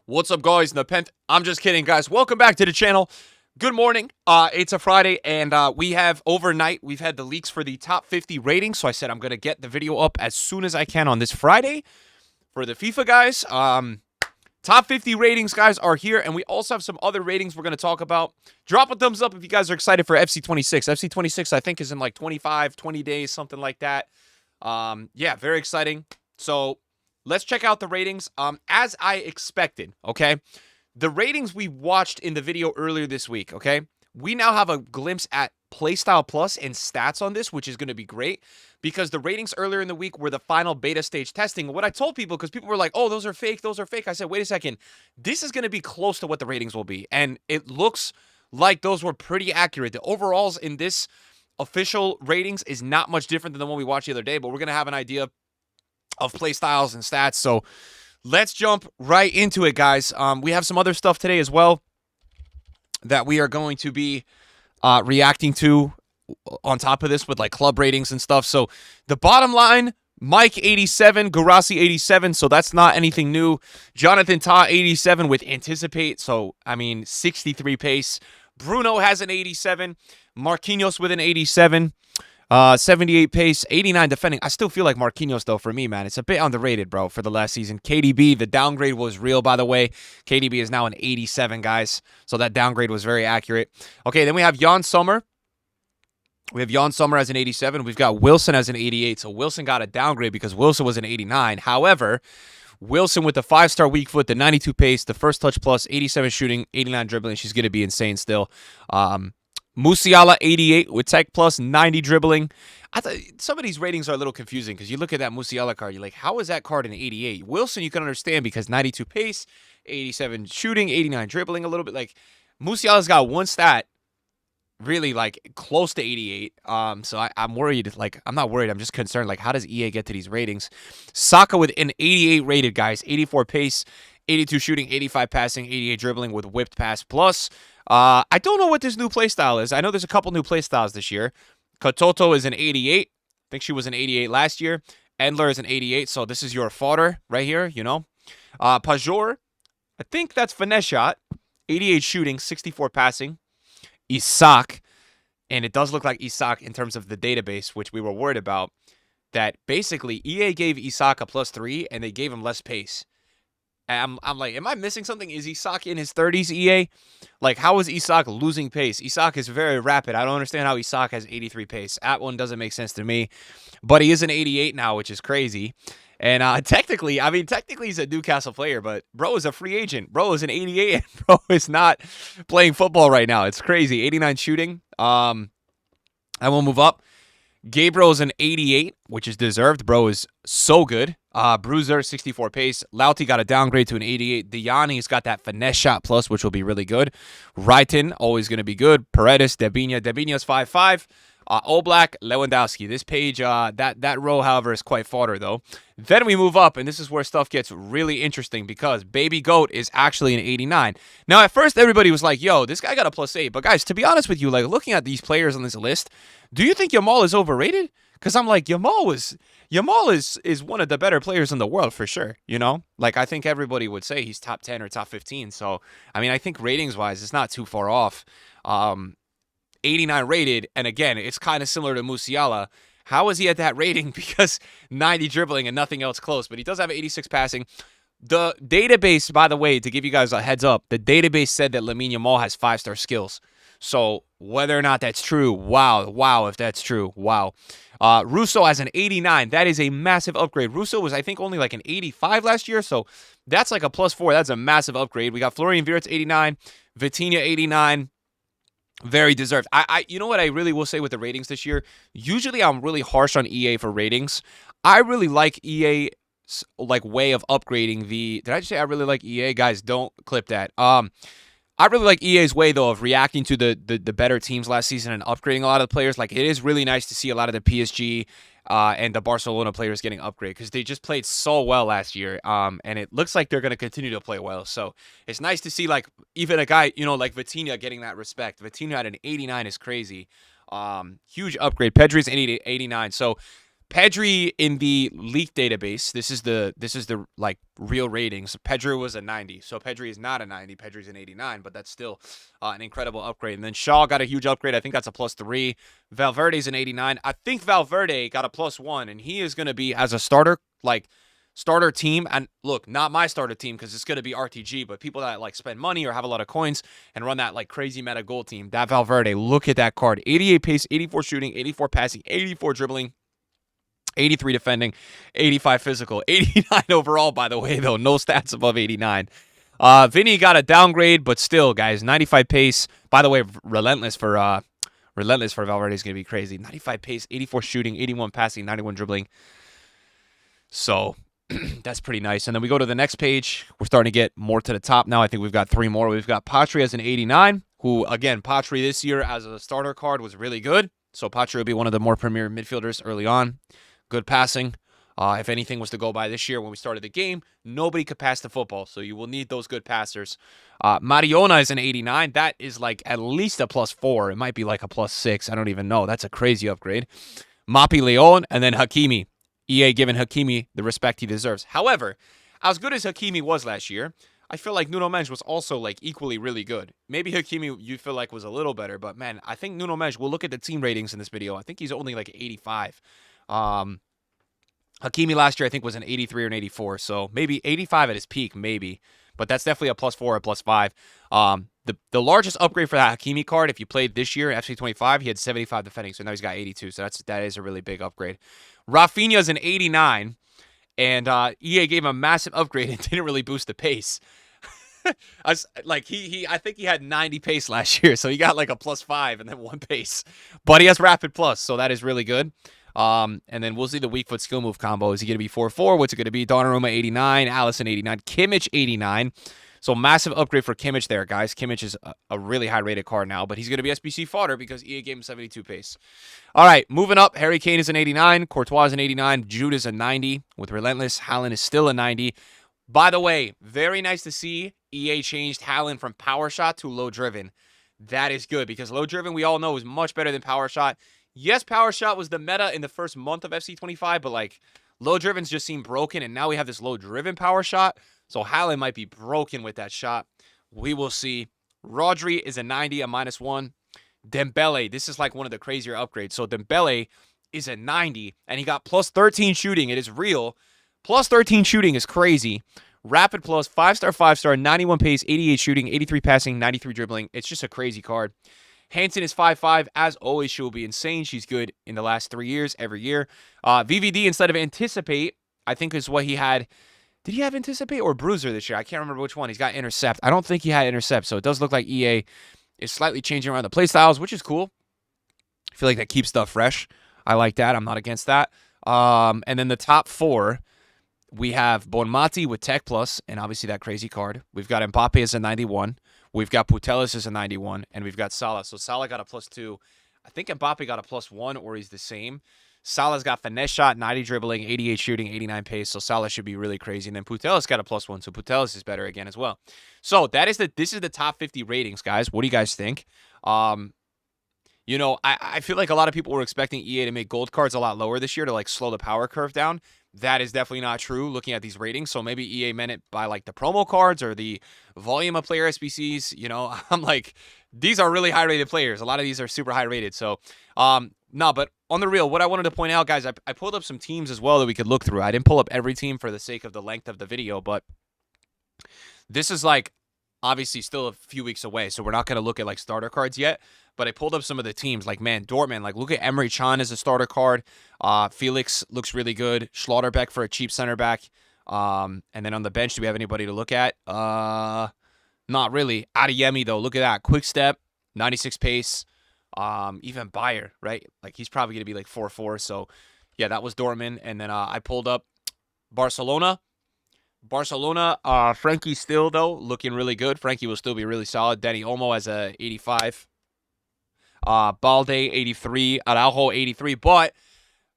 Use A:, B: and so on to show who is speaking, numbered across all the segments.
A: What's up, guys? Nepent. I'm just kidding, guys. Welcome back to the channel. Good morning. It's a Friday, and we have overnight. We've had the leaks for the top 50 ratings, so I said I'm gonna get the video up as soon as I can on this Friday for the FIFA guys. Top 50 ratings, guys, are here, and we also have some other ratings we're gonna talk about. Drop a thumbs up if you guys are excited for FC26. FC26, I think, is in like 25, 20 days, something like that. Yeah, very exciting. So let's check out the ratings. As I expected, okay? The ratings we watched in the video earlier this week, okay? We now have a glimpse at Playstyle Plus and stats on this, which is going to be great because the ratings earlier in the week were the final beta stage testing. What I told people, because people were like, oh, those are fake, those are fake. I said, wait a second. This is going to be close to what the ratings will be. And it looks like those were pretty accurate. The overalls in this official ratings is not much different than the one we watched the other day, but we're going to have an idea of play styles and stats. So let's jump right into it, guys. We have some other stuff today as well that we are going to be reacting to on top of this with like club ratings and stuff. So the bottom line, Mike 87, Garasi 87, so that's not anything new. Jonathan Ta 87 with anticipate, so I mean 63 pace. Bruno has an 87, Marquinhos with an 87. 78 pace, 89 defending. I still feel like Marquinhos, though, for me, man. It's a bit underrated, bro, for the last season. KDB, the downgrade was real, by the way. KDB is now an 87, guys. So that downgrade was very accurate. Okay, then we have Jan Sommer. We have Jan Sommer as an 87. We've got Wilson as an 88. So Wilson got a downgrade because Wilson was an 89. However, Wilson with the 5-star weak foot, the 92 pace, the first touch plus, 87 shooting, 89 dribbling. She's going to be insane still. Musiala 88 with tech plus 90 dribbling. I thought some of these ratings are a little confusing because you look at that Musiala card, you're like, how is that card an 88? Wilson, you can understand because 92 pace, 87 shooting, 89 dribbling, a little bit like Musiala's got one stat really like close to 88. So I'm worried. Like, I'm not worried. I'm just concerned. Like, how does EA get to these ratings? Saka with an 88 rated, guys, 84 pace, 82 shooting, 85 passing, 88 dribbling with whipped pass plus. I don't know what this new playstyle is. I know there's a couple new playstyles this year. Katoto is an 88. I think she was an 88 last year. Endler is an 88, so this is your fodder right here, you know. Pajor, I think that's finesse shot. 88 shooting, 64 passing. Isak, and it does look like Isak in terms of the database, which we were worried about, that basically EA gave Isak a +3, and they gave him less pace. I'm like, am I missing something? Is Isak in his 30s, EA? Like, how is Isak losing pace? Isak is very rapid. I don't understand how Isak has 83 pace. That one doesn't make sense to me. But he is an 88 now, which is crazy. And technically he's a Newcastle player, but bro is a free agent. Bro is an 88, and bro is not playing football right now. It's crazy. 89 shooting. I will move up. Gabriel is an 88, which is deserved. Bro is so good. Bruiser, 64 pace. Lauti got a downgrade to an 88. Diani's got that finesse shot plus, which will be really good. Wrighton, always going to be good. Paredes, Debinha. Debinha's 5'5". Oblak, Lewandowski. This page, that row, however, is quite fodder, though. Then we move up, and this is where stuff gets really interesting because Baby Goat is actually an 89. Now, at first, everybody was like, yo, this guy got a +8. But, guys, to be honest with you, like, looking at these players on this list, do you think Yamal is overrated? Because I'm like, Yamal is one of the better players in the world for sure, you know? Like, I think everybody would say he's top 10 or top 15. So, I mean, I think ratings-wise, it's not too far off. 89 rated, and again, it's kind of similar to Musiala. How is he at that rating? Because 90 dribbling and nothing else close, but he does have 86 passing. The database, by the way, to give you guys a heads up, the database said that Lamine Yamal has 5-star skills. So whether or not that's true, wow, if that's true, wow. Russo has an 89. That is a massive upgrade. Russo was, I think, only like an 85 last year, so that's like a +4. That's a massive upgrade. We got Florian Wirtz 89, Vitinha 89. Very deserved. You know what I really will say with the ratings this year? Usually I'm really harsh on EA for ratings. I really like EA's like way of upgrading the. Did I just say I really like EA? Guys, don't clip that. I really like EA's way, though, of reacting to the better teams last season and upgrading a lot of the players. Like, it is really nice to see a lot of the PSG and the Barcelona players getting upgraded because they just played so well last year. And it looks like they're going to continue to play well. So it's nice to see, like, even a guy, you know, like Vitinha getting that respect. Vitinha at an 89 is crazy. Huge upgrade. Pedri's 89. So Pedri in the leak database, this is the like real ratings. Pedri was a 90, so Pedri is not a 90. Pedri's an 89, but that's still an incredible upgrade. And then Shaw got a huge upgrade. I think that's a +3. Valverde's an 89. I think Valverde got a +1, and he is going to be as a starter, like starter team. And look, not my starter team because it's going to be RTG, but people that like spend money or have a lot of coins and run that like crazy meta goal team. That Valverde, look at that card: 88 pace, 84 shooting, 84 passing, 84 dribbling. 83 defending, 85 physical, 89 overall, by the way, though. No stats above 89. Vinny got a downgrade, but still, guys, 95 pace. By the way, relentless for Valverde is going to be crazy. 95 pace, 84 shooting, 81 passing, 91 dribbling. So that's pretty nice. And then we go to the next page. We're starting to get more to the top now. I think we've got 3 more. We've got Patri as an 89, who, again, Patri this year as a starter card was really good. So Patri will be one of the more premier midfielders early on. Good passing. If anything was to go by this year when we started the game, nobody could pass the football, so you will need those good passers. Mariona is an 89. That is like at least a +4. It might be like a +6. I don't even know. That's a crazy upgrade. Mapi Leon, and then Hakimi. EA giving Hakimi the respect he deserves. However, as good as Hakimi was last year, I feel like Nuno Mendes was also like equally really good. Maybe Hakimi you feel like was a little better, but man, I think Nuno Mendes, we'll look at the team ratings in this video. I think he's only like 85. Hakimi last year I think was an 83 or an 84, so maybe 85 at his peak, maybe, but that's definitely a +4 or +5. The largest upgrade for that Hakimi card, if you played this year FC25, he had 75 defending, so now he's got 82, so that is a really big upgrade. Rafinha's an 89, and EA gave him a massive upgrade and didn't really boost the pace. I think he had 90 pace last year, so he got like a +5 and then 1 pace, but he has rapid plus, so that is really good. And then we'll see the weak foot skill move combo. Is he going to be 4-4? What's it going to be? Donnarumma 89, Allison 89, Kimmich 89. So massive upgrade for Kimmich there, guys. Kimmich is a really high rated card now, but he's going to be SBC fodder because EA gave him 72 pace. All right, moving up. Harry Kane is an 89, Courtois is an 89, Jude is a 90 with Relentless. Haaland is still a 90. By the way, very nice to see EA changed Haaland from power shot to low driven. That is good because low driven we all know is much better than power shot. Yes, power shot was the meta in the first month of FC25, but like low drivens just seem broken, and now we have this low driven power shot. So Haaland might be broken with that shot. We will see. Rodri is a 90, a -1. Dembele, this is like one of the crazier upgrades. So Dembele is a 90, and he got +13 shooting. It is real. +13 shooting is crazy. Rapid plus, 5-star, 5-star, 91 pace, 88 shooting, 83 passing, 93 dribbling. It's just a crazy card. Hansen is 5'5". As always, she will be insane. She's good in the last 3 years, every year. VVD instead of Anticipate, I think is what he had. Did he have Anticipate or Bruiser this year? I can't remember which one. He's got Intercept. I don't think he had Intercept, so it does look like EA is slightly changing around the playstyles, which is cool. I feel like that keeps stuff fresh. I like that. I'm not against that. And then the top 4, we have Bonmati with Tech Plus, and obviously that crazy card. We've got Mbappe as a 91. We've got Putellas as a 91, and we've got Salah. So Salah got a +2. I think Mbappe got a +1, or he's the same. Salah's got finesse shot, 90 dribbling, 88 shooting, 89 pace. So Salah should be really crazy. And then Putellas got a +1, so Putellas is better again as well. So this is the top 50 ratings, guys. What do you guys think? You know, I feel like a lot of people were expecting EA to make gold cards a lot lower this year to like slow the power curve down. That is definitely not true looking at these ratings. So maybe EA meant it by like the promo cards or the volume of player SBCs. You know, I'm like, these are really high rated players. A lot of these are super high rated. So, no, but on the real, what I wanted to point out, guys, I pulled up some teams as well that we could look through. I didn't pull up every team for the sake of the length of the video, but this is like obviously still a few weeks away. So we're not going to look at like starter cards yet. But I pulled up some of the teams. Like, man, Dortmund. Like, look at Emre Can as a starter card. Felix looks really good. Schlotterbeck for a cheap center back. And then on the bench, do we have anybody to look at? Not really. Adeyemi, though. Look at that. Quick step. 96 pace. Even Bayer, right? Like, he's probably going to be like 4-4. So, yeah, that was Dortmund. And then I pulled up Barcelona. Frankie still, though, looking really good. Frankie will still be really solid. Dani Olmo as a 85. Balde 83, Araujo 83, but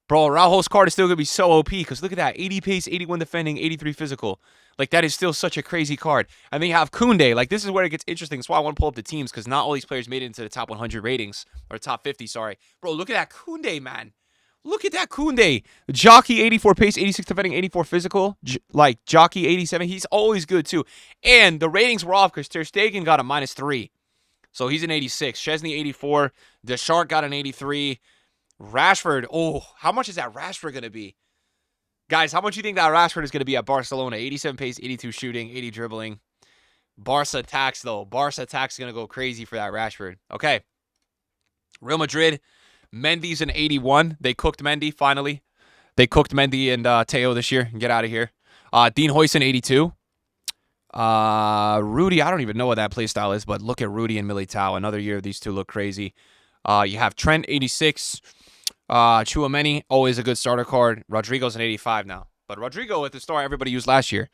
A: bro, Araujo's card is still gonna be so OP because look at that, 80 pace, 81 defending, 83 physical. Like that is still such a crazy card. And then you have Koundé. Like this is where it gets interesting. That's why I want to pull up the teams because not all these players made it into the top 100 ratings or top 50. Sorry, bro. Look at that Koundé, man. Look at that Koundé. Jockey 84 pace, 86 defending, 84 physical. Like Jockey 87. He's always good too. And the ratings were off because Ter Stegen got a -3. So he's an 86. Chesney 84. Deschamps got an 83. Rashford. Oh, how much is that Rashford going to be? Guys, how much do you think that Rashford is going to be at Barcelona? 87 pace, 82 shooting, 80 dribbling. Barca attacks, though. Barca attacks going to go crazy for that Rashford. Okay. Real Madrid. Mendy's an 81. They cooked Mendy, finally. They cooked Mendy and Teo this year. Get out of here. Dean Huijsen, 82. Rudy, I don't even know what that play style is, but look at Rudy and Militao. Another year, these two look crazy. You have Trent, 86. Tchouaméni, always a good starter card. Rodrigo's an 85 now. But Rodrigo at the start, everybody used last year.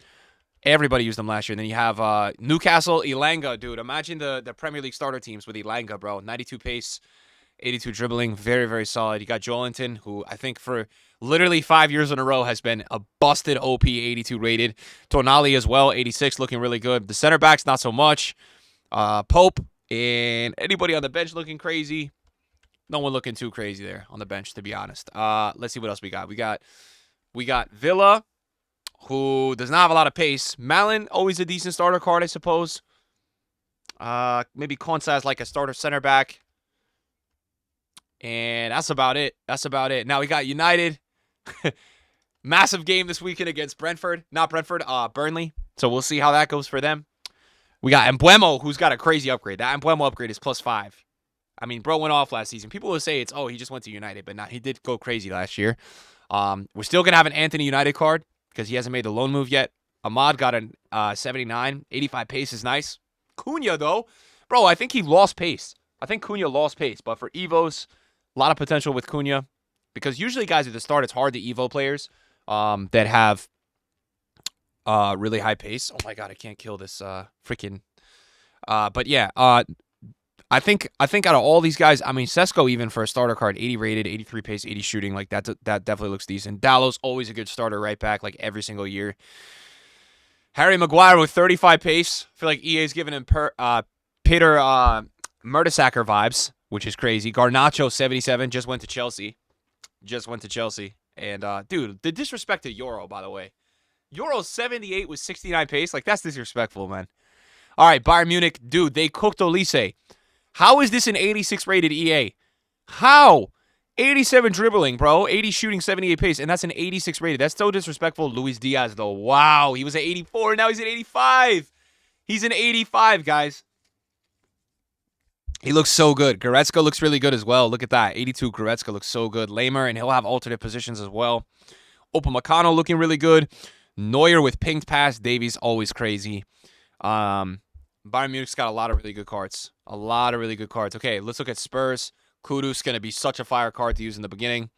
A: Everybody used them last year. And then you have Newcastle, Elanga, dude. Imagine the Premier League starter teams with Elanga, bro. 92 pace. 82 dribbling, very, very solid. You got Joelinton, who I think for literally 5 years in a row has been a busted OP 82 rated. Tonali as well, 86, looking really good. The center backs, not so much. Pope and anybody on the bench looking crazy. No one looking too crazy there on the bench, to be honest. Let's see what else we got. We got Villa, who does not have a lot of pace. Malin, always a decent starter card, I suppose. Maybe Konsa as like a starter center back. And that's about it. That's about it. Now we got United. Massive game this weekend against Brentford. Not Brentford, Burnley. So we'll see how that goes for them. We got Mbeumo, who's got a crazy upgrade. That Mbeumo upgrade is +5. I mean, bro went off last season. People will say it's, he just went to United. But he did go crazy last year. We're still going to have an Anthony United card because he hasn't made the loan move yet. Ahmad got a 79. 85 pace is nice. Cunha, though. Bro, I think he lost pace. I think Cunha lost pace. But for Evos... a lot of potential with Cunha because usually guys at the start, it's hard to Evo players that have really high pace. Oh my God, I can't kill this freaking. But yeah, I think out of all these guys, I mean, Sesko even for a starter card, 80 rated, 83 pace, 80 shooting, like that definitely looks decent. Dallow's always a good starter right back, like every single year. Harry Maguire with 35 pace. I feel like EA's giving him Peter Mertesacker vibes, which is crazy. Garnacho, 77, just went to Chelsea. And, dude, the disrespect to Euro, by the way. Euro 78 with 69 pace. Like, that's disrespectful, man. All right, Bayern Munich. Dude, they cooked Olise. How is this an 86 rated EA? How? 87 dribbling, bro. 80 shooting, 78 pace. And that's an 86 rated. That's so disrespectful. Luis Diaz, though. Wow. He was at 84. Now he's at 85. He's an 85, guys. He looks so good. Goretzka looks really good as well. Look at that. 82 Goretzka looks so good. Lamer, and he'll have alternate positions as well. Upamecano looking really good. Neuer with pinged pass. Davies always crazy. Bayern Munich's got a lot of really good cards. Okay, let's look at Spurs. Kudus going to be such a fire card to use in the beginning.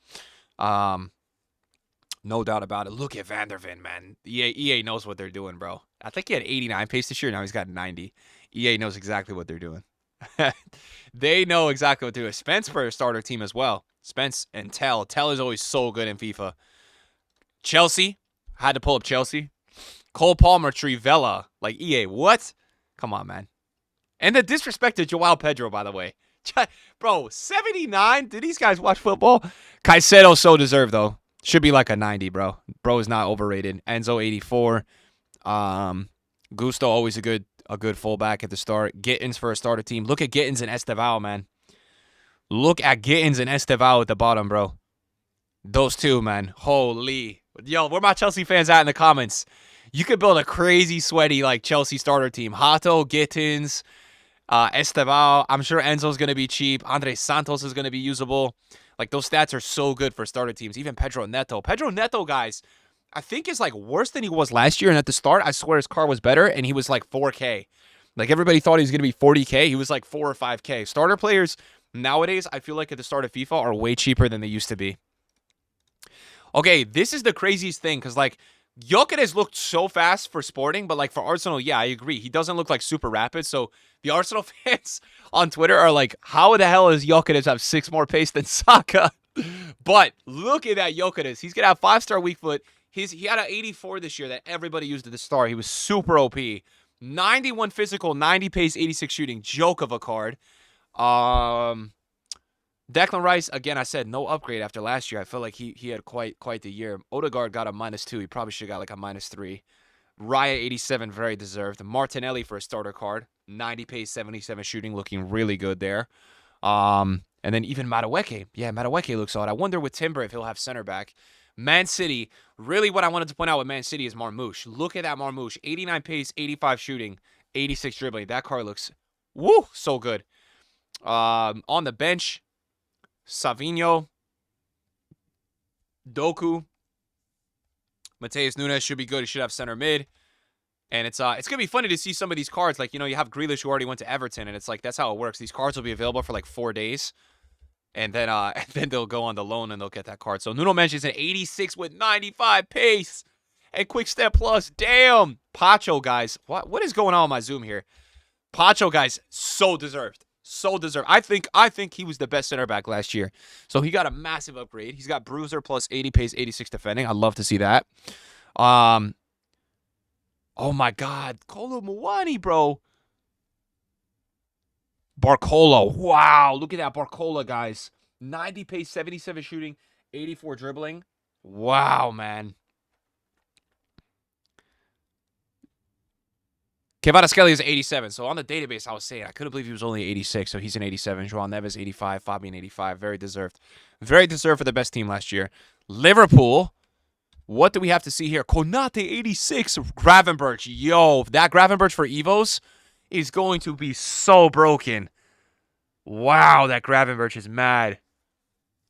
A: No doubt about it. Look at Van der Ven, man. EA knows what they're doing, bro. I think he had 89 pace this year. Now he's got 90. EA knows exactly what they're doing. They know exactly what to do. Spence for a starter team as well. Spence and Tell. Tell is always so good in FIFA. Chelsea. Had to pull up Chelsea. Cole Palmer, Trivella. Like, EA, what? Come on, man. And the disrespect to Joao Pedro, by the way. Bro, 79? Do these guys watch football? Caicedo so deserved, though. Should be like a 90, bro. Bro is not overrated. Enzo, 84. Gusto, always a good fullback at the start. Gittins for a starter team. Look at Gittins and Estevao, man. Look at Gittins and Estevao at the bottom, bro. Those two, man. Holy. Yo, where my Chelsea fans at in the comments? You could build a crazy, sweaty, like, Chelsea starter team. Hato, Gittins, Estevao. I'm sure Enzo's going to be cheap. Andre Santos is going to be usable. Like, those stats are so good for starter teams. Even Pedro Neto. Pedro Neto, guys, I think is, like, worse than he was last year. And at the start, I swear his car was better, and he was, like, 4K. Like, everybody thought he was going to be 40K. He was, like, 4 or 5K. Starter players nowadays, I feel like at the start of FIFA, are way cheaper than they used to be. Okay, this is the craziest thing, because, like, Gyökeres looked so fast for Sporting, but, like, for Arsenal, yeah, I agree. He doesn't look, like, super rapid, so the Arsenal fans on Twitter are like, how the hell does Gyökeres have 6 more pace than Saka? But look at that Gyökeres. He's going to have 5-star weak foot. He had an 84 this year that everybody used at the start. He was super OP. 91 physical, 90 pace, 86 shooting. Joke of a card. Declan Rice, again, I said no upgrade after last year. I feel like he had quite the year. Odegaard got a -2. He probably should have got like a -3. Raya 87, very deserved. Martinelli for a starter card. 90 pace, 77 shooting, looking really good there. And then even Madueke. Yeah, Madueke looks odd. I wonder with Timber if he'll have center back. Man City, really what I wanted to point out with Man City is Marmoush. Look at that Marmoush. 89 pace, 85 shooting, 86 dribbling. That card looks, woo, so good. On the bench, Savinho, Doku, Mateus Nunes should be good. He should have center mid. And it's gonna be funny to see some of these cards. Like, you have Grealish who already went to Everton, and it's like that's how it works. These cards will be available for like 4 days. And then and then they'll go on the loan and they'll get that card. So Nuno Mendes an 86 with 95 pace and quick step plus. Damn. Pacho, guys. What is going on with my Zoom here? Pacho, guys, so deserved. So deserved. I think he was the best center back last year. So he got a massive upgrade. He's got bruiser plus 80 pace, 86 defending. I'd love to see that. Oh my God. Kolo Muani, bro. Barcola. Wow. Look at that Barcola, guys. 90 pace, 77 shooting, 84 dribbling. Wow, man. Kvaratskhelia is 87. So on the database, I was saying, I couldn't believe he was only 86. So he's an 87. João Neves, 85. Fabian, 85. Very deserved. Very deserved for the best team last year. Liverpool. What do we have to see here? Konate, 86. Gravenberch. Yo, that Gravenberch for Evos is going to be so broken. Wow, that Gravenberch is mad.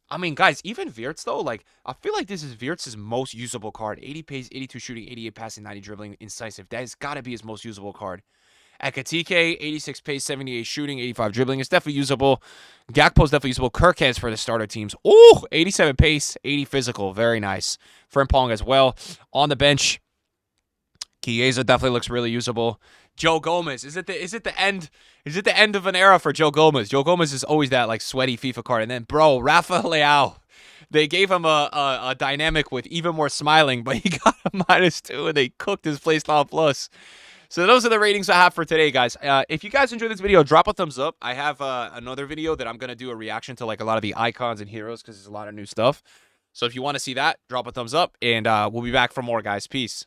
A: I mean, guys, even Wirtz, though, like, I feel like this is Wirtz's most usable card. 80 pace, 82 shooting, 88 passing, 90 dribbling, incisive. That has got to be his most usable card. Ekatike, 86 pace, 78 shooting, 85 dribbling. It's definitely usable. Gakpo's definitely usable. Kirkhead's for the starter teams. Ooh, 87 pace, 80 physical. Very nice. Frimpong as well. On the bench, Chiesa definitely looks really usable. Joe Gomez. Is it the end of an era for Joe Gomez? Joe Gomez is always that like sweaty FIFA card. And then, bro, Rafa Leao. They gave him a dynamic with even more smiling, but he got a -2 and they cooked his playstyle plus. So those are the ratings I have for today, guys. If you guys enjoyed this video, drop a thumbs up. I have another video that I'm going to do a reaction to like a lot of the icons and heroes because there's a lot of new stuff. So if you want to see that, drop a thumbs up and we'll be back for more, guys. Peace.